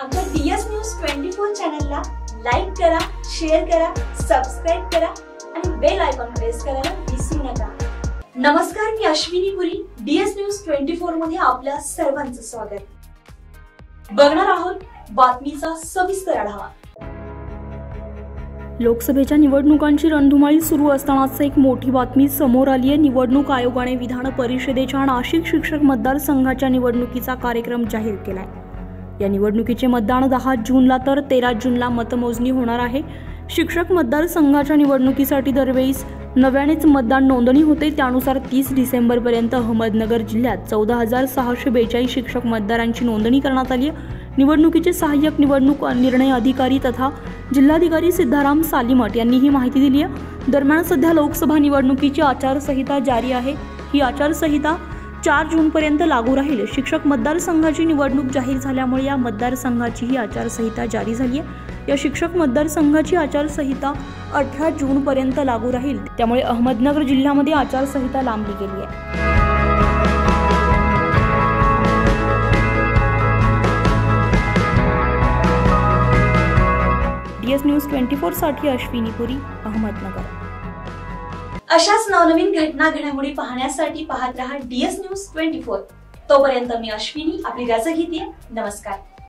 आमच्या DS news 24 चॅनलला like करा, शेअर करा, सबस्क्राइब करा आणि बेल आयकॉन प्रेस करायला विसरू नका। नमस्कार, मी अश्विनी पुरी, डीएस न्यूज 24 मध्ये आपल्या सर्वांचं स्वागत। बघणार आहोत बातमीचा सविस्तर आढावा। लोकसभेच्या निवडणुकांची रणधुमाळी सुरू असतानाच एक मोठी बातमी समोर आली आहे। निवडणूक आयोगाने विधान परिषदेच्या नाशिक शिक्षक मतदारसंघाच्या निवडणुकीचा कार्यक्रम जाहीर केलाय। या निवडणुकीचे मतदान 10 जूनला तर 13 जूनला मतमोजणी होणार आहे। शिक्षक मतदारसंघाच्या निवडणुकीसाठी दरवेळेस नव्यानेच मतदान नोंदणी होते, त्यानुसार 30 डिसेंबरपर्यंत अहमदनगर जिल्ह्यात 14,642 शिक्षक मतदारांची नोंदणी करण्यात आली आहे। निवडणुकीचे सहाय्यक निवडणूक निर्णय अधिकारी तथा जिल्हाधिकारी सिद्धाराम सालीमठ यांनी ही माहिती दिली आहे। दरम्यान सध्या लोकसभा निवडणुकीची आचारसंहिता जारी आहे। ही आचारसंहिता 4 जूनपर्यंत लागू राहील। शिक्षक मतदारसंघाची निवडणूक जाहीर झाल्यामुळे या मतदारसंघाची ही आचारसंहिता जारी झाली आहे। या शिक्षक मतदारसंघाची आचारसंहिता 18 जूनपर्यंत लागू राहील, त्यामुळे अहमदनगर जिल्ह्यामध्ये आचारसंहिता लांबली गेली आहे। डीएस न्यूज 24 साठी अश्विनी पुरी, अहमदनगर। अशाच नवनवीन घटना घडामोडी पाहण्यासाठी पाहत रहा डीएस न्यूज 24। तोपर्यंत मी अश्विनी आपली रजा घेते। नमस्कार।